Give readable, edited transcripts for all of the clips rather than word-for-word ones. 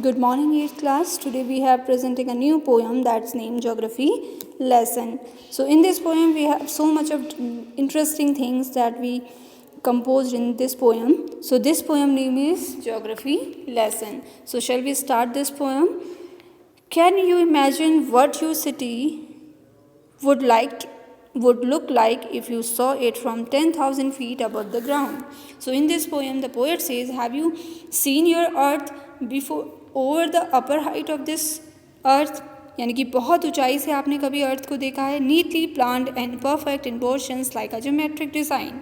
Good morning, 8th class. Today we have presenting a new poem that's named Geography Lesson. So in this poem we have so much of interesting things that we composed in this poem. So this poem name is Geography Lesson. So shall we start this poem? Can you imagine what your city would look like if you saw it from 10,000 feet above the ground? So in this poem the poet says, have you seen your earth before over the upper height of this earth? यानी कि बहुत ऊंचाई से आपने कभी अर्थ को देखा है? Neatly planned and perfect in portions like a geometric design,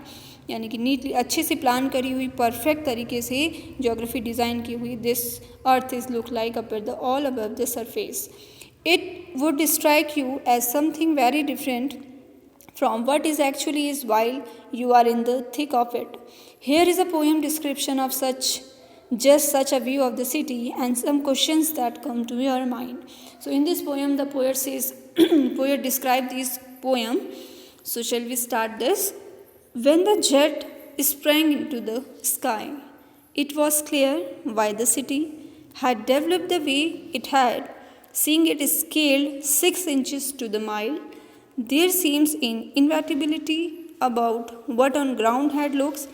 यानी कि नीटली अच्छे से प्लान करी हुई परफेक्ट तरीके से ज्योग्राफी डिज़ाइन की हुई this earth is look like upper the all above the surface. It would strike you as something very different from what is actually is while you are in the thick of it. Here is a poem description of just such a view of the city and some questions that come to your mind. So in this poem the poet says, poet described this poem. So shall we start this? When the jet sprang into the sky, it was clear why the city had developed the way it had. Seeing it scaled 6 inches to the mile, there seems an inevitability about what on ground had looks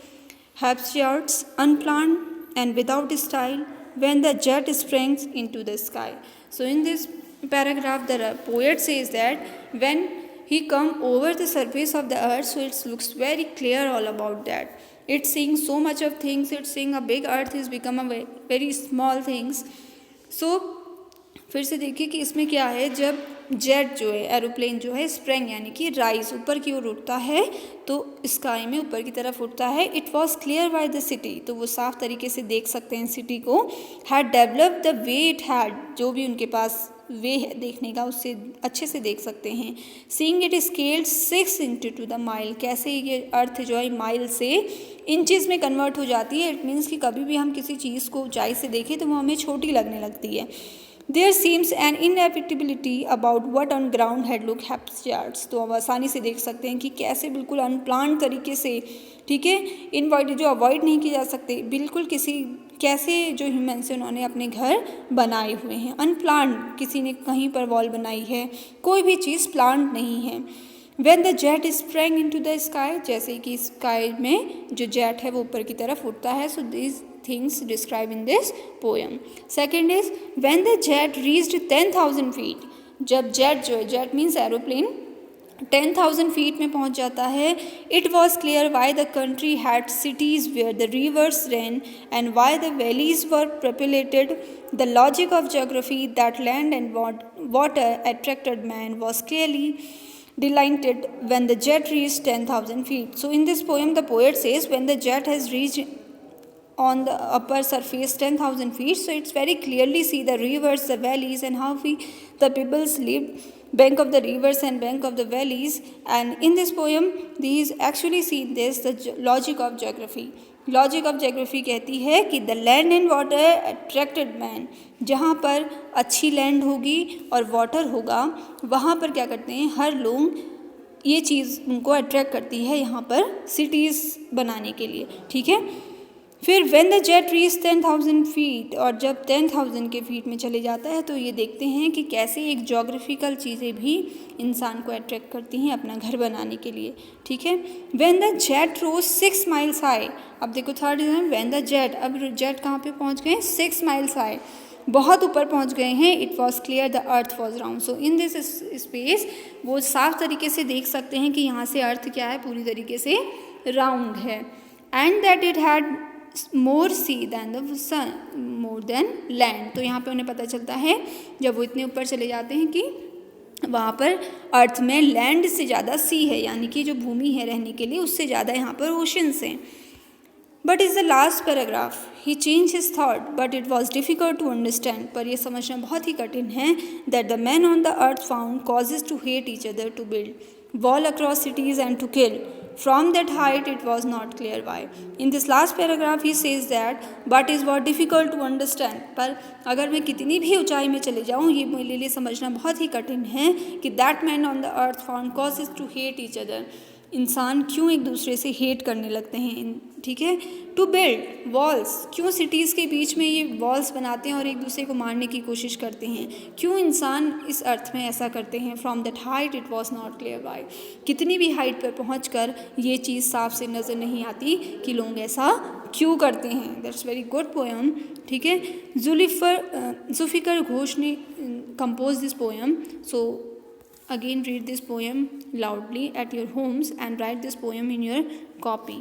haphazard, unplanned, and without style when the jet springs into the sky. So in this paragraph the poet says that when he come over the surface of the earth, so it looks very clear all about that. It's seeing so much of things, it's seeing a big earth is become a very small things. So फिर से देखिए कि इसमें क्या है, जब jet जो है एरोप्लेन जो है स्प्रिंग यानी कि राइज ऊपर की ओर उड़ता है तो स्काई में ऊपर की तरफ उड़ता है. It was clear by the city, तो वो साफ तरीके से देख सकते हैं सिटी को. Had developed the way it had, जो भी उनके पास वे है देखने का उससे अच्छे से देख सकते हैं. Seeing it scaled 6 into two the mile, कैसे ये अर्थ जो है माइल से इंचज़ में कन्वर्ट हो जाती है. इट मीन्स कि कभी भी हम किसी चीज़ को ऊंचाई से देखें तो वो हमें छोटी लगने लगती है. There seems an inevitability about what on ground had looked haphazard. तो अब आसानी से देख सकते हैं कि कैसे बिल्कुल अनप्लान तरीके से, ठीक है, इनवाइट जो अवॉइड नहीं किए जा सकते, बिल्कुल कैसे जो ह्यूमन से उन्होंने अपने घर बनाए हुए हैं. अनप्लान, किसी ने कहीं पर वॉल बनाई है, कोई भी चीज़ प्लान नहीं है. When the jet sprang into the sky, जैसे कि स्काई में जो जेट है वो ऊपर की तरफ उड़ता है. So these things described in this poem. Second is when the jet reached 10,000 feet. जब जेट जो है, जेट मीन्स एरोप्लेन, 10,000 feet में पहुंच जाता है. It was clear why the country had cities where the rivers ran and why the valleys were populated. The logic of geography that land and water attracted man was clearly delineated when the jet reached 10,000 feet. So in this poem the poet says when the jet has reached on the upper surface 10,000 feet, so it's very clearly see the rivers, the valleys, and how the peoples lived bank of the rivers and bank of the valleys. And in this poem these actually see this the logic of geography. Logic of geography कहती है कि the land and water attracted man, जहाँ पर अच्छी land होगी और water होगा वहाँ पर क्या करते हैं हर लोग, ये चीज़ उनको अट्रैक्ट करती है यहाँ पर सिटीज़ बनाने के लिए, ठीक है. फिर when the jet reach 10,000 feet, और जब 10,000 के फीट में चले जाता है तो ये देखते हैं कि कैसे एक जोग्राफिकल चीज़ें भी इंसान को अट्रैक्ट करती हैं अपना घर बनाने के लिए, ठीक है. When the jet rose 6 miles high, अब देखो third is when the jet, अब जेट कहाँ पे पहुँच गए, 6 माइल्स हाई, बहुत ऊपर पहुँच गए हैं. It was clear the earth was round. So in this space वो साफ तरीके से देख सकते हैं कि यहाँ से अर्थ क्या है, पूरी तरीके से राउंड है. And that it had more sea than the sun more than land. तो यहाँ पे उन्हें पता चलता है जब वो इतने ऊपर चले जाते हैं कि वहाँ पर अर्थ में लैंड से ज़्यादा सी है, यानी कि जो भूमि है रहने के लिए उससे ज़्यादा यहाँ पर ओशंस हैं. But is the last paragraph ही change his thought but it was difficult to understand. पर यह समझना बहुत ही कठिन है. That the man on the earth found causes to hate each other, to build wall across cities and to kill. From that height it was not clear why. In this last paragraph he says that but is what difficult to understand. पर अगर मैं कितनी भी ऊंचाई में चले जाऊँ ये मेरे लिए समझना बहुत ही कठिन है कि that man on the earth found causes to hate each other. इंसान क्यों एक दूसरे से हेट करने लगते हैं, ठीक है। टू बिल्ड वॉल्स, क्यों सिटीज़ के बीच में ये वॉल्स बनाते हैं और एक दूसरे को मारने की कोशिश करते हैं, क्यों इंसान इस अर्थ में ऐसा करते हैं। From that height it was not clear by, कितनी भी हाइट पर पहुँच कर ये चीज़ साफ से नज़र नहीं आती कि लोग ऐसा क्यों करते हैं। दैट्स वेरी गुड पोएम, ठीक है। जुल्फ़िकर घोष ने compose this poem. So again read this poem loudly at your homes and write this poem in your copy.